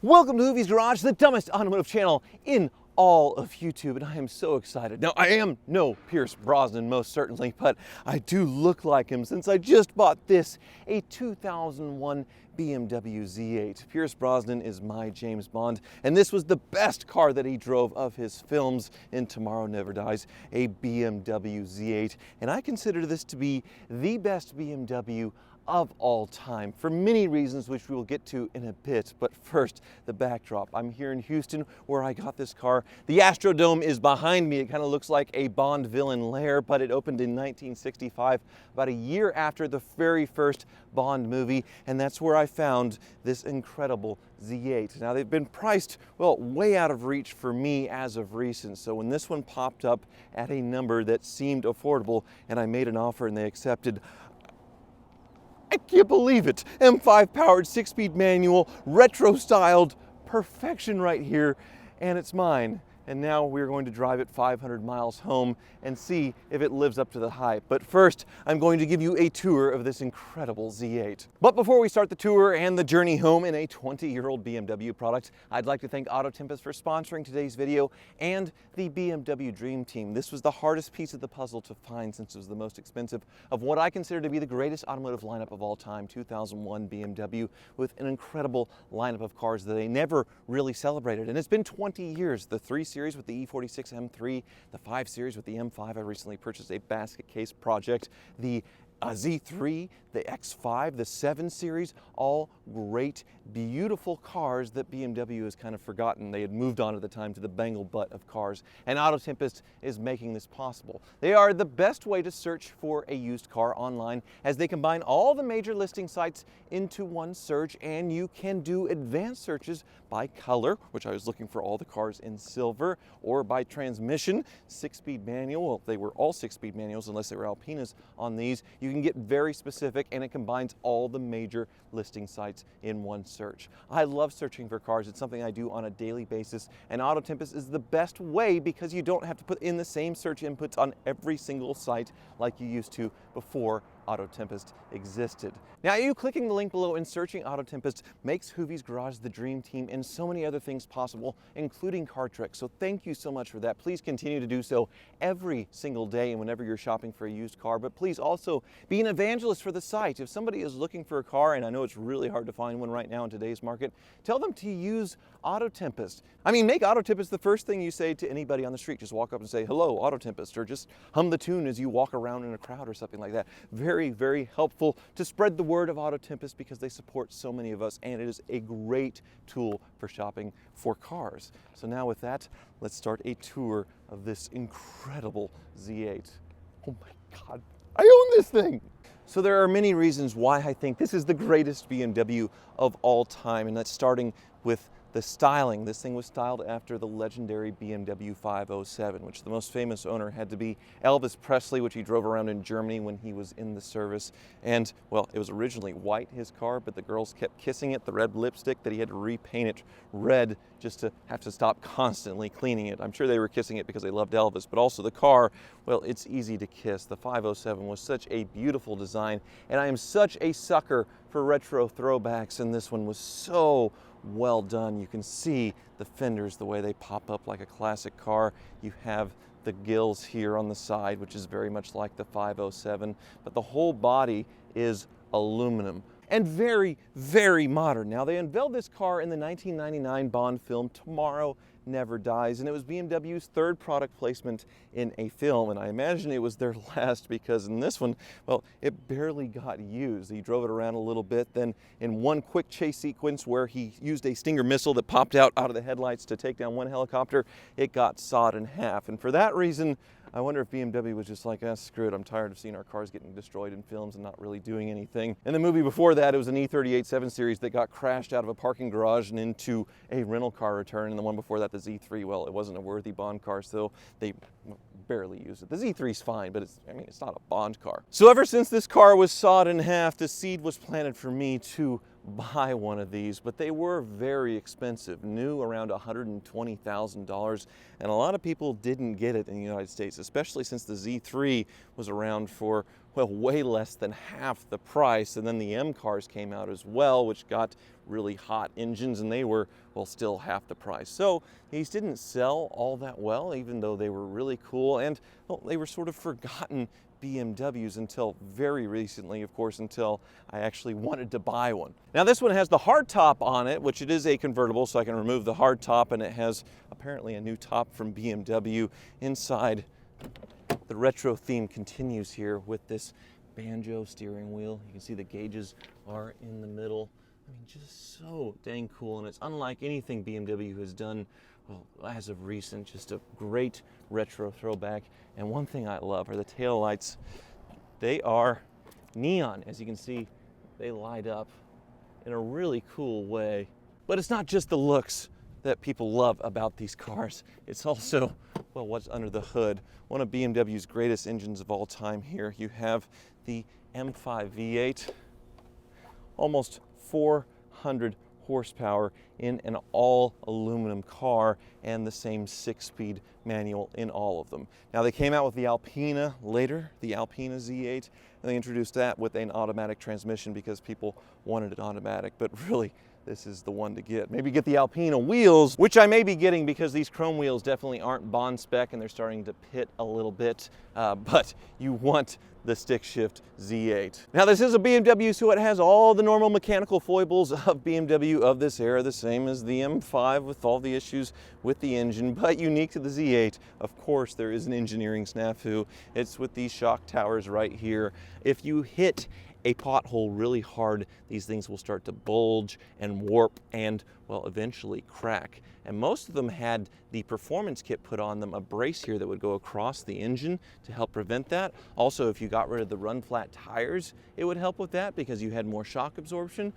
Welcome to Hoovie's Garage, the dumbest automotive channel in all of YouTube, and I am so excited. Now, I am no Pierce Brosnan, most certainly, but I do look like him since I just bought this, a 2001 BMW Z8. Pierce Brosnan is my James Bond, and this was the best car that he drove of his films in Tomorrow Never Dies, a BMW Z8, and I consider this to be the best BMW of all time for many reasons, which we will get to in a bit. But first, the backdrop. I'm here in Houston where I got this car. The Astrodome is behind me. It kind of looks like a Bond villain lair, but it opened in 1965, about a year after the very first Bond movie, and that's where I found this incredible Z8. Now, they've been priced, well, way out of reach for me as of recent, so when this one popped up at a number that seemed affordable and I made an offer and they accepted, I can't believe it. M5 powered 6-speed manual, retro styled, perfection right here, and it's mine. And now we're going to drive it 500 miles home and see if it lives up to the hype. But first, I'm going to give you a tour of this incredible Z8. But before we start the tour and the journey home in a 20-year-old BMW product, I'd like to thank AutoTempest for sponsoring today's video and the BMW Dream Team. This was the hardest piece of the puzzle to find since it was the most expensive of what I consider to be the greatest automotive lineup of all time, 2001 BMW, with an incredible lineup of cars that they never really celebrated. And it's been 20 years. The 3 Series with the E46 M3, the 5 Series with the M5. I recently purchased a basket case project, the Z3, the X5, the 7 Series, all great, beautiful cars that BMW has kind of forgotten. They had moved on at the time to the bangle butt of cars, and AutoTempest is making this possible. They are the best way to search for a used car online, as they combine all the major listing sites into one search, and you can do advanced searches by color, which I was looking for all the cars in silver, or by transmission, 6-speed manual. Well, they were all 6-speed manuals unless they were Alpinas on these. You can get very specific, and it combines all the major listing sites in one search. I love searching for cars. It's something I do on a daily basis, and AutoTempest is the best way because you don't have to put in the same search inputs on every single site like you used to before AutoTempest existed. Now, you clicking the link below and searching AutoTempest makes Hoovie's Garage the Dream Team and so many other things possible, including car tricks. So thank you so much for that. Please continue to do so every single day and whenever you're shopping for a used car. But please also be an evangelist for the site. If somebody is looking for a car, and I know it's really hard to find one right now in today's market, tell them to use AutoTempest. I mean, make AutoTempest the first thing you say to anybody on the street. Just walk up and say, "Hello, AutoTempest," or just hum the tune as you walk around in a crowd or something like that. Very, very helpful to spread the word of AutoTempest because they support so many of us, and it is a great tool for shopping for cars. So now with that, let's start a tour of this incredible Z8. Oh my God, I own this thing! So there are many reasons why I think this is the greatest BMW of all time, and that's starting with the styling. This thing was styled after the legendary BMW 507, which the most famous owner had to be Elvis Presley, which he drove around in Germany when he was in the service. And, well, it was originally white, his car, but the girls kept kissing it, the red lipstick, that he had to repaint it red just to have to stop constantly cleaning it. I'm sure they were kissing it because they loved Elvis, but also the car, well, it's easy to kiss. The 507 was such a beautiful design, and I am such a sucker for retro throwbacks, and this one was so well done. You can see the fenders, the way they pop up like a classic car. You have the gills here on the side, which is very much like the 507, but the whole body is aluminum and very, very modern. Now, they unveiled this car in the 1999 Bond film Tomorrow Never Dies, and it was BMW's third product placement in a film, and I imagine it was their last because in this one, well, it barely got used. He drove it around a little bit, then in one quick chase sequence where he used a Stinger missile that popped out of the headlights to take down one helicopter, it got sawed in half, and for that reason, I wonder if BMW was just like, screw it, I'm tired of seeing our cars getting destroyed in films and not really doing anything. In the movie before that, it was an E38 7 Series that got crashed out of a parking garage and into a rental car return, and the one before that, the Z3, well, it wasn't a worthy Bond car, so they barely use it. The Z3's fine, but it's not a Bond car. So ever since this car was sawed in half, the seed was planted for me to buy one of these, but they were very expensive, new around $120,000, and a lot of people didn't get it in the United States, especially since the Z3 was around for, well, way less than half the price. And then the M cars came out as well, which got really hot engines, and they were, well, still half the price. So these didn't sell all that well, even though they were really cool, and well, they were sort of forgotten BMWs until very recently, of course, until I actually wanted to buy one. Now this one has the hard top on it, which it is a convertible, so I can remove the hard top, and it has apparently a new top from BMW inside. The retro theme continues here with this banjo steering wheel. You can see the gauges are in the middle. I mean, just so dang cool, and it's unlike anything BMW has done, well, as of recent. Just a great retro throwback. And one thing I love are the tail lights. They are neon. As you can see, they light up in a really cool way. But it's not just the looks that people love about these cars. It's also, well, what's under the hood. One of BMW's greatest engines of all time here. You have the M5 V8, almost 400 horsepower in an all aluminum car, and the same 6-speed manual in all of them. Now they came out with the Alpina later, the Alpina Z8, and they introduced that with an automatic transmission because people wanted it automatic, but really this is the one to get. Maybe get the Alpina wheels, which I may be getting because these chrome wheels definitely aren't Bond spec and they're starting to pit a little bit, but you want the stick shift Z8. Now this is a BMW, so it has all the normal mechanical foibles of BMW of this era, the same as the M5 with all the issues with the engine, but unique to the Z8, of course, there is an engineering snafu. It's with these shock towers right here. If you hit a pothole really hard, these things will start to bulge and warp and, well, eventually crack. And most of them had the performance kit put on them, a brace here that would go across the engine to help prevent that. Also, if you got rid of the run flat tires, it would help with that because you had more shock absorption.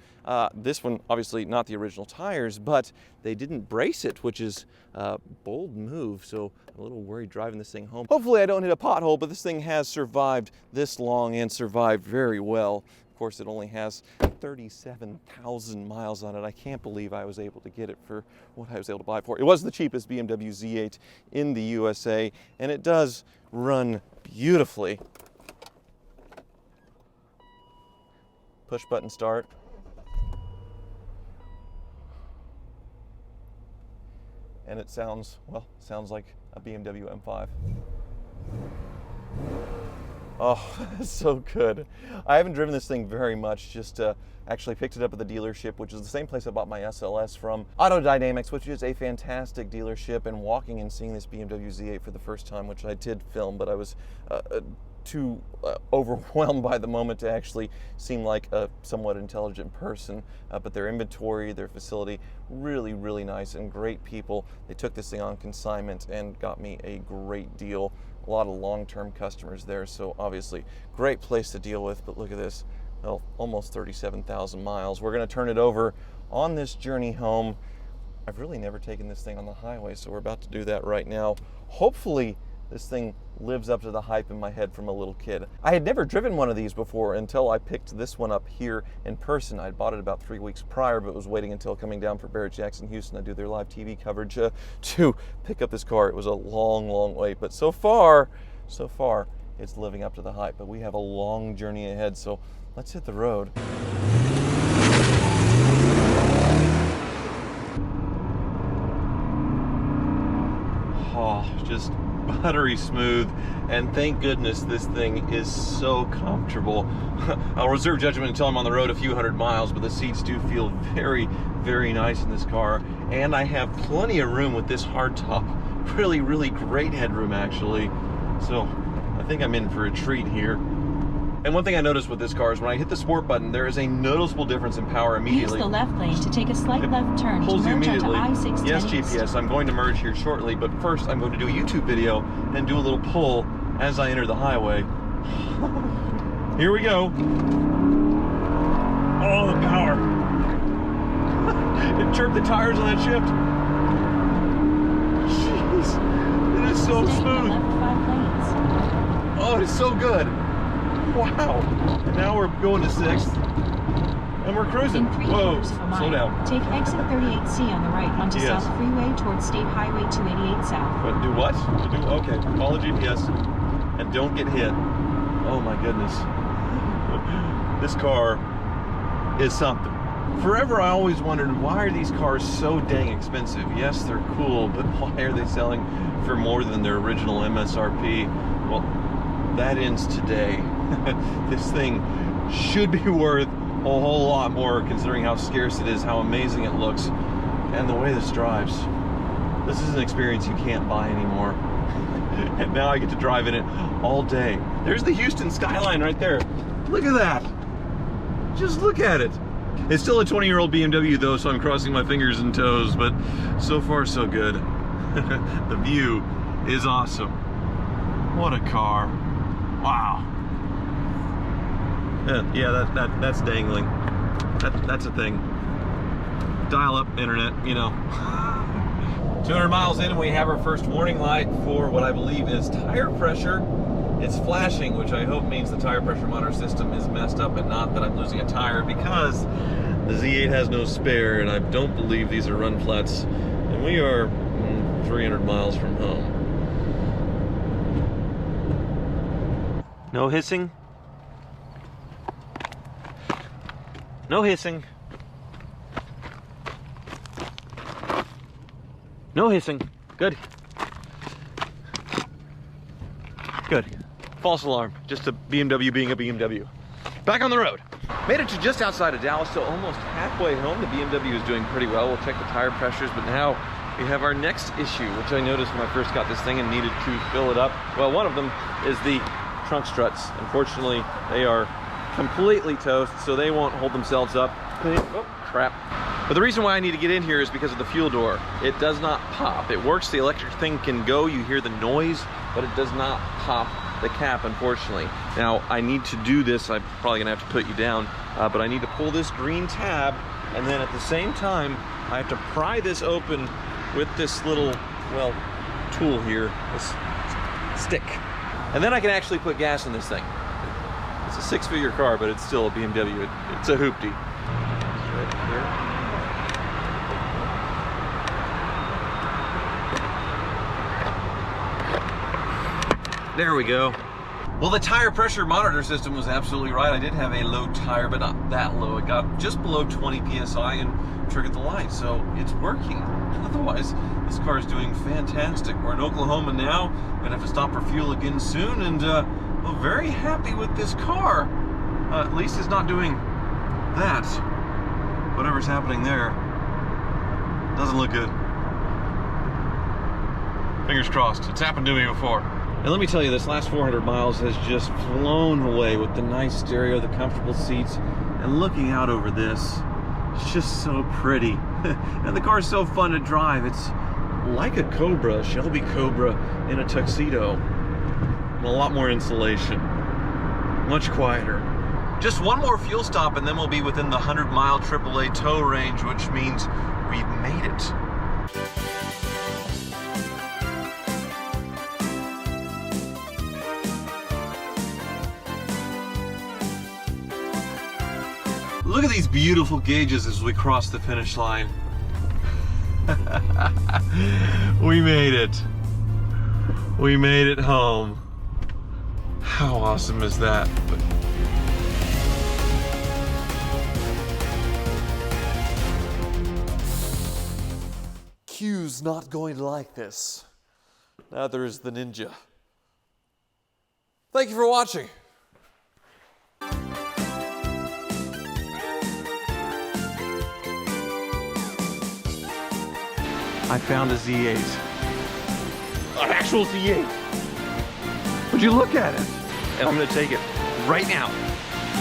This one, obviously not the original tires, but they didn't brace it, which is a bold move. So I'm a little worried driving this thing home. Hopefully I don't hit a pothole, but this thing has survived this long and survived very well. Of course, it only has 37,000 miles on it. I can't believe I was able to get it for what I was able to buy it for. It was the cheapest BMW Z8 in the USA, and it does run beautifully. Push button start. And it sounds, well, sounds like a BMW M5. Oh, it's so good. I haven't driven this thing very much, just actually picked it up at the dealership, which is the same place I bought my SLS from. Autodynamics, which is a fantastic dealership, and walking and seeing this BMW Z8 for the first time, which I did film, but I was too overwhelmed by the moment to actually seem like a somewhat intelligent person. But their inventory, their facility, really, really nice and great people. They took this thing on consignment and got me a great deal. A lot of long-term customers there, so obviously great place to deal with. But look at this, well, almost 37,000 miles. We're going to turn it over on this journey home. I've really never taken this thing on the highway, so we're about to do that right now. Hopefully this thing lives up to the hype in my head from a little kid. I had never driven one of these before until I picked this one up here in person. I'd bought it about 3 weeks prior, but was waiting until coming down for Barrett Jackson Houston. I do their live TV coverage to pick up this car. It was a long, long wait, but so far, it's living up to the hype. But we have a long journey ahead, so let's hit the road. Oh, just buttery smooth, and thank goodness this thing is so comfortable. I'll reserve judgment until I'm on the road a few hundred miles, but the seats do feel very, very nice in this car, and I have plenty of room with this hardtop. Really, really great headroom, actually. So I think I'm in for a treat here. And one thing I noticed with this car is when I hit the sport button, there is a noticeable difference in power immediately. Use the left lane to take a slight left turn to merge onto I-610 Yes, GPS, I'm going to merge here shortly, but first I'm going to do a YouTube video and do a little pull as I enter the highway. Here we go. Oh, the power. It chirped the tires on that shift. Jeez, it is so smooth. Oh, it is so good. Wow. And now we're going to 6th. And we're cruising. In 3 Whoa, quarters of a mile, slow down. take exit 38C on the right onto Yes. South Freeway towards State Highway 288 South. But do what? Okay, follow GPS and don't get hit. Oh my goodness. This car is something. Forever I always wondered, why are these cars so dang expensive? Yes, they're cool, but why are they selling for more than their original MSRP? Well, that ends today. This thing should be worth a whole lot more considering how scarce it is, how amazing it looks, and the way this drives. This is an experience you can't buy anymore. And now I get to drive in it all day. There's the Houston skyline right there. Look at that. Just look at it. It's still a 20-year-old BMW though, so I'm crossing my fingers and toes, but so far so good. The view is awesome. What a car. Wow. Yeah, that's dangling. That's a thing. Dial-up internet, you know. 200 miles in and we have our first warning light for what I believe is tire pressure. It's flashing, which I hope means the tire pressure monitor system is messed up and not that I'm losing a tire, because the Z8 has no spare and I don't believe these are run flats. And we are 300 miles from home. No hissing. No hissing. No hissing. Good. Good. False alarm. Just a BMW being a BMW. Back on the road. Made it to just outside of Dallas, so almost halfway home. The BMW is doing pretty well. We'll check the tire pressures, but now we have our next issue, which I noticed when I first got this thing and needed to fill it up. Well, one of them is the trunk struts. Unfortunately, they are completely toast, so they won't hold themselves up. Oh, crap. But the reason why I need to get in here is because of the fuel door. It does not pop. It works, the electric thing can go, you hear the noise, but it does not pop the cap, unfortunately. Now, I need to do this, I'm probably gonna have to put you down, but I need to pull this green tab, and then at the same time, I have to pry this open with this little, well, tool here, this stick. And then I can actually put gas in this thing. It's a six-figure car, but it's still a BMW. It's a hoopty. Right there. There we go. Well, the tire pressure monitor system was absolutely right. I did have a low tire, but not that low. It got just below 20 PSI and triggered the light, so it's working. Otherwise, this car is doing fantastic. We're in Oklahoma now. Gonna have to stop for fuel again soon, and we're very happy with this car. At least it's not doing that. Whatever's happening there doesn't look good. Fingers crossed. It's happened to me before. And let me tell you, this last 400 miles has just flown away with the nice stereo, the comfortable seats, and looking out over this, it's just so pretty. And the car's so fun to drive. It's like a Cobra, Shelby Cobra in a tuxedo. And a lot more insulation. Much quieter. Just one more fuel stop and then we'll be within the 100-mile AAA tow range, which means we've made it. Look at these beautiful gauges as we cross the finish line. We made it. We made it home. How awesome is that? Q's not going to like this. Neither is the Ninja. Thank you for watching. I found a Z8. An actual Z8. Would you look at it? And I'm gonna take it right now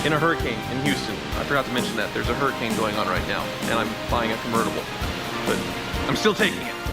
in a hurricane in Houston. I forgot to mention that. There's a hurricane going on right now and I'm buying a convertible. But I'm still taking it.